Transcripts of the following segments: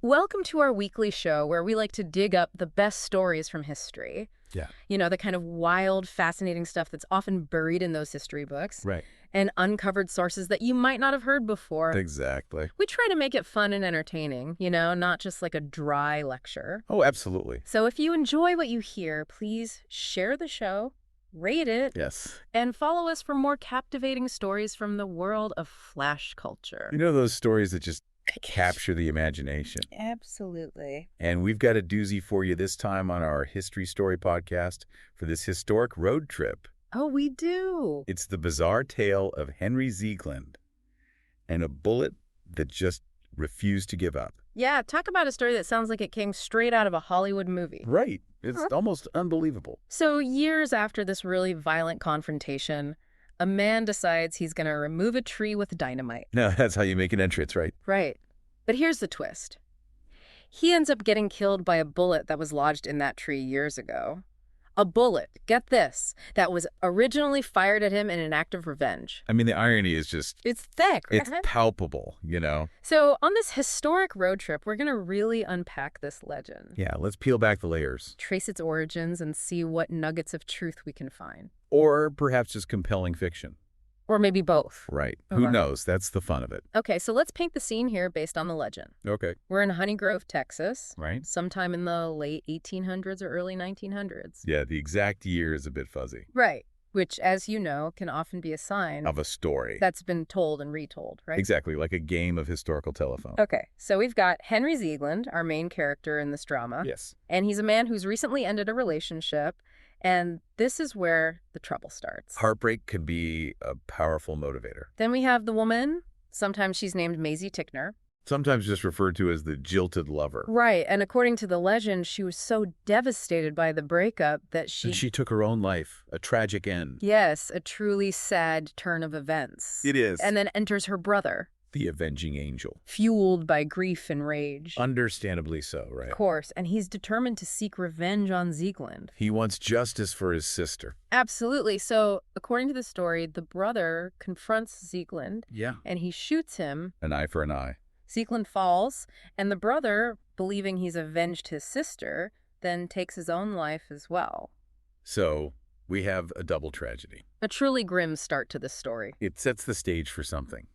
Welcome to our weekly show where we like to dig up the best stories from history. Yeah. The kind of wild, fascinating stuff that's often buried in those history books. Right. And uncovered sources that you might not have heard before. Exactly. We try to make it fun and entertaining, not just like a dry lecture. Oh, absolutely. So if you enjoy what you hear, please share the show, rate it, Yes. and follow us for more captivating stories from the world of flash culture. You know those stories that just capture the imagination? Absolutely. And we've got a doozy for you this time on our History Story podcast for this historic road trip. Oh, we do. It's the bizarre tale of Henry Ziegland and a bullet that just refused to give up. Yeah, talk about a story that sounds like it came straight out of a Hollywood movie. Right. It's almost unbelievable. So years after this really violent confrontation, a man decides he's going to remove a tree with dynamite. No, that's how you make an entrance, right? Right. But here's the twist. He ends up getting killed by a bullet that was lodged in that tree years ago. A bullet, get this, that was originally fired at him in an act of revenge. I mean, the irony is just... It's thick. It's palpable, So on this historic road trip, we're going to really unpack this legend. Yeah, let's peel back the layers. Trace its origins and see what nuggets of truth we can find. Or perhaps just compelling fiction. Or maybe both. Right. Who knows? That's the fun of it. Okay, so let's paint the scene here based on the legend. Okay. We're in Honey Grove, Texas. Right. Sometime in the late 1800s or early 1900s. Yeah, the exact year is a bit fuzzy. Right. Which, as you know, can often be a sign Of a story. that's been told and retold, right? Exactly, like a game of historical telephone. Okay, so we've got Henry Ziegland, our main character in this drama. Yes. And he's a man who's recently ended a relationship. And this is where the trouble starts. Heartbreak could be a powerful motivator. Then we have the woman. Sometimes she's named Maisie Tickner. Sometimes just referred to as the jilted lover. Right, and according to the legend, she was so devastated by the breakup that And she took her own life, a tragic end. Yes, a truly sad turn of events. It is. And then enters her brother, The avenging angel. fueled by grief and rage. Understandably so, right? Of course, and he's determined to seek revenge on Ziegland. He wants justice for his sister. Absolutely. So, according to the story, the brother confronts Ziegland, Yeah. and he shoots him. An eye for an eye. Ziegland falls, and the brother, believing he's avenged his sister, then takes his own life as well. So, we have a double tragedy. A truly grim start to this story. It sets the stage for something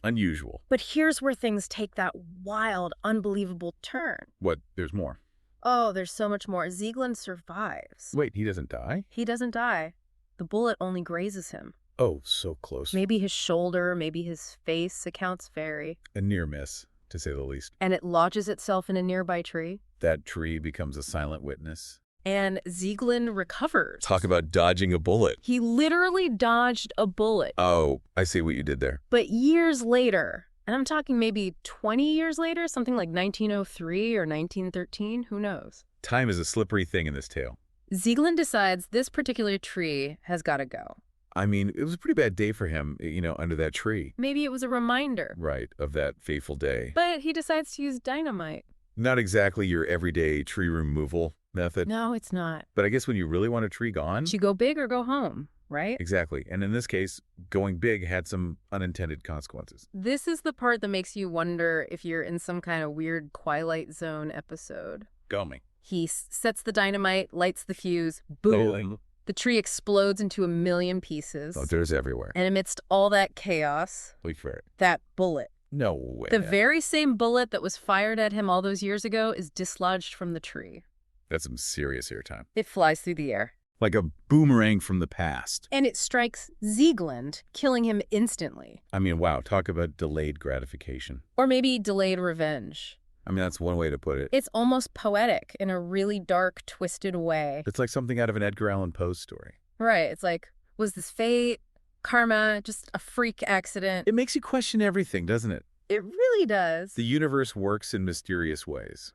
unusual. But here's where things take that wild, unbelievable turn. What? There's more. Oh, there's so much more. Ziegland survives. Wait, he doesn't die? He doesn't die. The bullet only grazes him. Oh, so close. Maybe his shoulder, maybe his face, accounts vary. A near miss, to say the least. And it lodges itself in a nearby tree. That tree becomes a silent witness. And Ziegland recovers. Talk about dodging a bullet. He literally dodged a bullet. Oh, I see what you did there. But years later, and I'm talking maybe 20 years later, something like 1903 or 1913, who knows? Time is a slippery thing in this tale. Ziegland decides this particular tree has got to go. I mean, it was a pretty bad day for him, under that tree. Maybe it was a reminder. Right, of that fateful day. But he decides to use dynamite. Not exactly your everyday tree removal method. No, it's not. But I guess when you really want a tree gone... You go big or go home, right? Exactly. And in this case, going big had some unintended consequences. This is the part that makes you wonder if you're in some kind of weird Twilight Zone episode. Go me. He sets the dynamite, lights the fuse, boom. The tree explodes into a million pieces. Oh, there's everywhere. And amidst all that chaos, Wait for it. that bullet, No way. the very same bullet that was fired at him all those years ago, is dislodged from the tree. That's some serious airtime. It flies through the air. Like a boomerang from the past. And it strikes Ziegland, killing him instantly. I mean, wow, talk about delayed gratification. Or maybe delayed revenge. I mean, that's one way to put it. It's almost poetic in a really dark, twisted way. It's like something out of an Edgar Allan Poe story. Right. It's like, was this fate, karma, just a freak accident? It makes you question everything, doesn't it? It really does. The universe works in mysterious ways.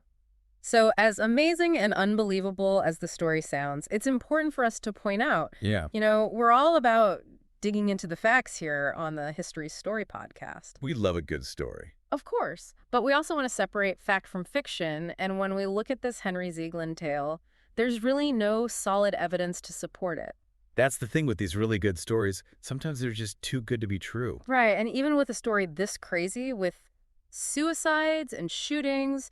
So as amazing and unbelievable as the story sounds, it's important for us to point out, Yeah. we're all about digging into the facts here on the History Story podcast. We love a good story. Of course. But we also want to separate fact from fiction. And when we look at this Henry Ziegland tale, there's really no solid evidence to support it. That's the thing with these really good stories. Sometimes they're just too good to be true. Right. And even with a story this crazy, with suicides and shootings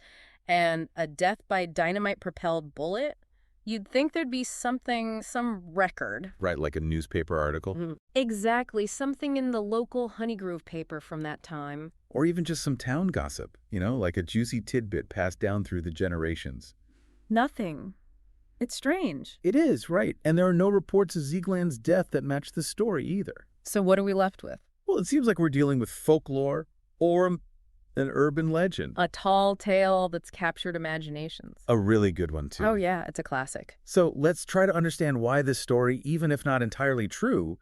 and a death by dynamite-propelled bullet, you'd think there'd be something, some record. Right, like a newspaper article. Exactly, something in the local Honeygrove paper from that time. Or even just some town gossip, like a juicy tidbit passed down through the generations. Nothing. It's strange. It is, right. And there are no reports of Ziegland's death that match the story either. So what are we left with? Well, it seems like we're dealing with folklore or an urban legend. A tall tale that's captured imaginations. A really good one, too. Oh, yeah, it's a classic. So let's try to understand why this story, even if not entirely true,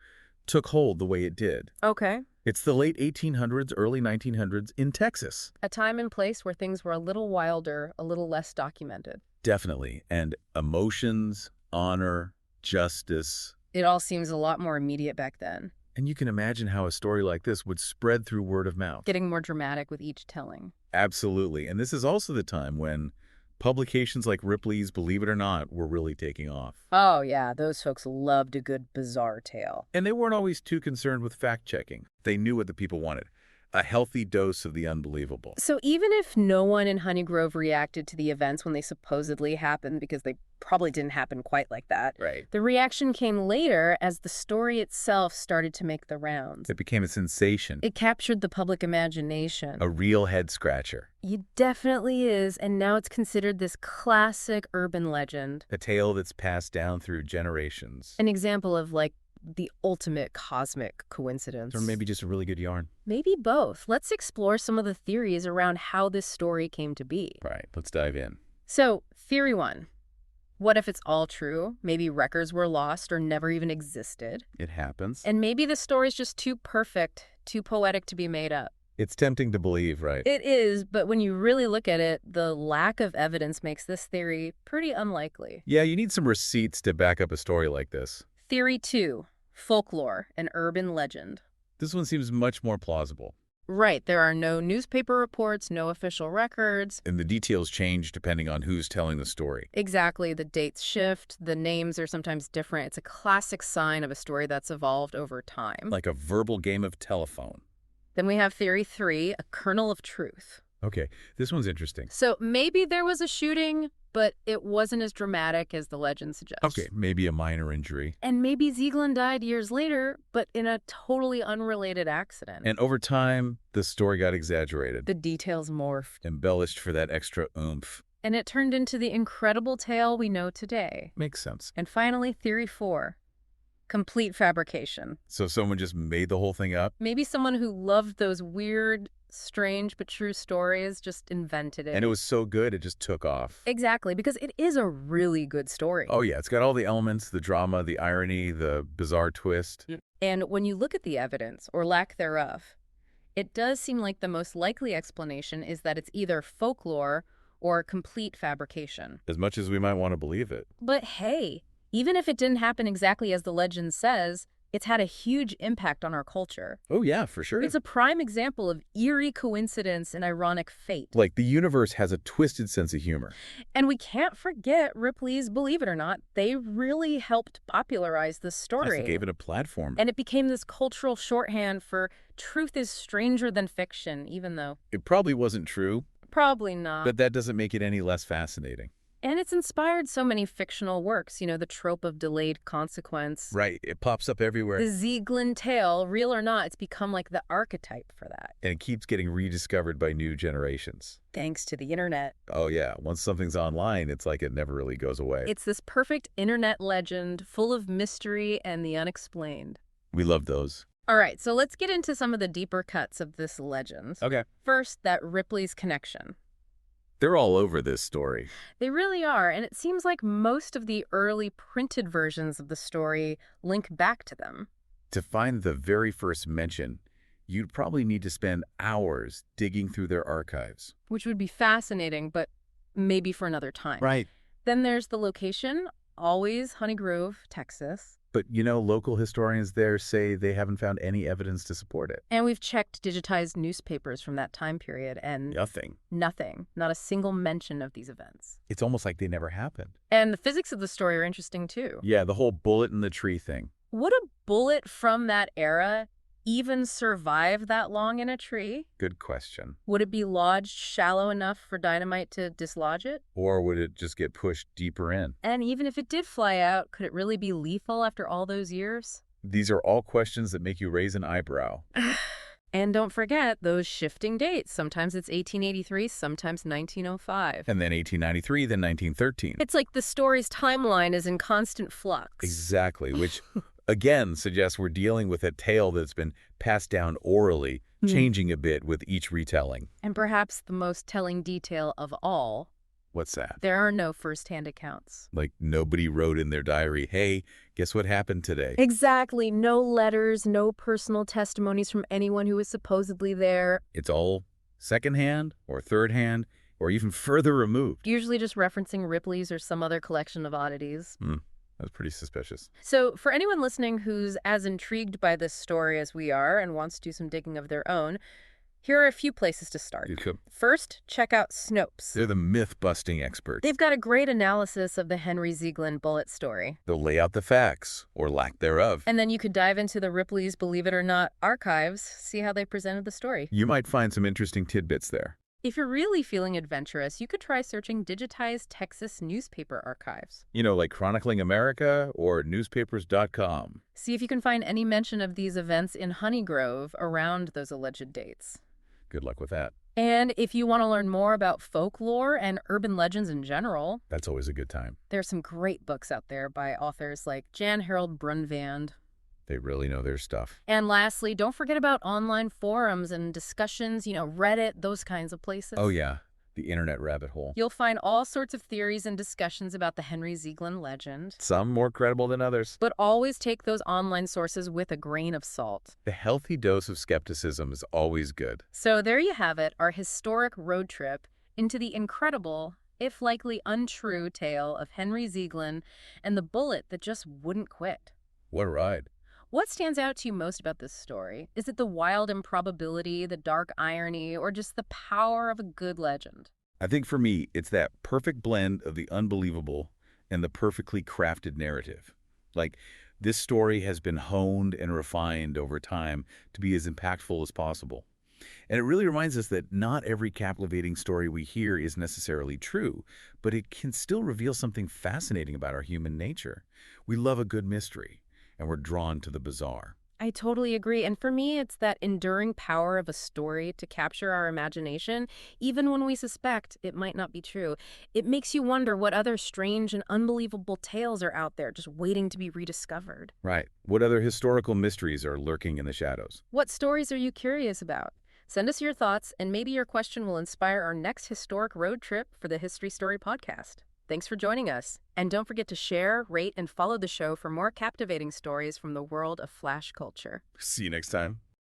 took hold the way it did. Okay. It's the late 1800s, early 1900s in Texas. A time and place where things were a little wilder, a little less documented. Definitely. And emotions, honor, justice. It all seems a lot more immediate back then. And you can imagine how a story like this would spread through word of mouth. Getting more dramatic with each telling. Absolutely. And this is also the time when publications like Ripley's Believe It or Not were really taking off. Oh, yeah, those folks loved a good bizarre tale. And they weren't always too concerned with fact-checking. They knew what the people wanted. A healthy dose of the unbelievable. So even if no one in Honeygrove reacted to the events when they supposedly happened, because they probably didn't happen quite like that, Right. the reaction came later as the story itself started to make the rounds. It became a sensation. It captured the public imagination. A real head-scratcher. It definitely is, and now it's considered this classic urban legend. A tale that's passed down through generations. An example of, like, the ultimate cosmic coincidence. Or maybe just a really good yarn. Maybe both. Let's explore some of the theories around how this story came to be. Right, let's dive in. So, theory one. What if it's all true? Maybe records were lost or never even existed. It happens. And maybe the story's just too perfect, too poetic to be made up. It's tempting to believe, right? It is, but when you really look at it, the lack of evidence makes this theory pretty unlikely. Yeah, you need some receipts to back up a story like this. Theory 2, folklore, an urban legend. This one seems much more plausible. Right, there are no newspaper reports, no official records. And the details change depending on who's telling the story. Exactly, the dates shift, the names are sometimes different. It's a classic sign of a story that's evolved over time. Like a verbal game of telephone. Then we have theory 3, a kernel of truth. Okay, this one's interesting. So maybe there was a shooting, but it wasn't as dramatic as the legend suggests. Okay, maybe a minor injury. And maybe Ziegland died years later, but in a totally unrelated accident. And over time, the story got exaggerated. The details morphed. Embellished for that extra oomph. And it turned into the incredible tale we know today. Makes sense. And finally, theory 4, complete fabrication. So someone just made the whole thing up? Maybe someone who loved those weird, strange but true stories just invented it. And it was so good, it just took off. Exactly, because it is a really good story. Oh yeah, it's got all the elements, the drama, the irony, the bizarre twist. And when you look at the evidence, or lack thereof, it does seem like the most likely explanation is that it's either folklore or complete fabrication. As much as we might want to believe it. But hey, even if it didn't happen exactly as the legend says, it's had a huge impact on our culture. Oh yeah, for sure. It's a prime example of eerie coincidence and ironic fate. Like the universe has a twisted sense of humor. And we can't forget Ripley's Believe It or Not. They really helped popularize this story. Yes, it gave it a platform. And it became this cultural shorthand for truth is stranger than fiction, even though... It probably wasn't true. Probably not. But that doesn't make it any less fascinating. And it's inspired so many fictional works, the trope of delayed consequence. Right, it pops up everywhere. The Ziegland tale, real or not, it's become like the archetype for that. And it keeps getting rediscovered by new generations. Thanks to the internet. Oh yeah, once something's online, it's like it never really goes away. It's this perfect internet legend full of mystery and the unexplained. We love those. All right, so let's get into some of the deeper cuts of this legend. Okay. First, that Ripley's connection. They're all over this story. They really are, and it seems like most of the early printed versions of the story link back to them. To find the very first mention, you'd probably need to spend hours digging through their archives. Which would be fascinating, but maybe for another time. Right. Then there's the location, always Honeygrove, Texas. But, local historians there say they haven't found any evidence to support it. And we've checked digitized newspapers from that time period, and... Nothing. Nothing. Not a single mention of these events. It's almost like they never happened. And the physics of the story are interesting, too. Yeah, the whole bullet in the tree thing. Would a bullet from that era even survive that long in a tree? Good question. Would it be lodged shallow enough for dynamite to dislodge it? Or would it just get pushed deeper in? And even if it did fly out, could it really be lethal after all those years? These are all questions that make you raise an eyebrow. And don't forget those shifting dates. Sometimes it's 1883, sometimes 1905. And then 1893, then 1913. It's like the story's timeline is in constant flux. Exactly, which again suggests we're dealing with a tale that's been passed down orally, changing a bit with each retelling. And perhaps the most telling detail of all, What's that? there are no first-hand accounts. Like nobody wrote in their diary, hey, guess what happened today? Exactly. No letters, no personal testimonies from anyone who was supposedly there. It's all secondhand or third-hand or even further removed. Usually just referencing Ripley's or some other collection of oddities. That's pretty suspicious. So for anyone listening who's as intrigued by this story as we are and wants to do some digging of their own, here are a few places to start. First, check out Snopes. They're the myth-busting experts. They've got a great analysis of the Henry Ziegland bullet story. They'll lay out the facts, or lack thereof. And then you could dive into the Ripley's Believe It or Not archives, see how they presented the story. You might find some interesting tidbits there. If you're really feeling adventurous, you could try searching digitized Texas newspaper archives. You know, like Chronicling America or newspapers.com. See if you can find any mention of these events in Honeygrove around those alleged dates. Good luck with that. And if you want to learn more about folklore and urban legends in general, That's always a good time. there's some great books out there by authors like Jan Harold Brunvand. They really know their stuff. And lastly, don't forget about online forums and discussions, Reddit, those kinds of places. Oh, yeah. The internet rabbit hole. You'll find all sorts of theories and discussions about the Henry Ziegland legend. Some more credible than others. But always take those online sources with a grain of salt. The healthy dose of skepticism is always good. So there you have it, our historic road trip into the incredible, if likely untrue, tale of Henry Ziegland and the bullet that just wouldn't quit. What a ride. What stands out to you most about this story? Is it the wild improbability, the dark irony, or just the power of a good legend? I think for me, it's that perfect blend of the unbelievable and the perfectly crafted narrative. Like, this story has been honed and refined over time to be as impactful as possible. And it really reminds us that not every captivating story we hear is necessarily true, but it can still reveal something fascinating about our human nature. We love a good mystery, and we're drawn to the bizarre. I totally agree. And for me, it's that enduring power of a story to capture our imagination, even when we suspect it might not be true. It makes you wonder what other strange and unbelievable tales are out there just waiting to be rediscovered. Right. What other historical mysteries are lurking in the shadows? What stories are you curious about? Send us your thoughts, and maybe your question will inspire our next historic road trip for the History Story podcast. Thanks for joining us. And don't forget to share, rate, and follow the show for more captivating stories from the world of flash culture. See you next time.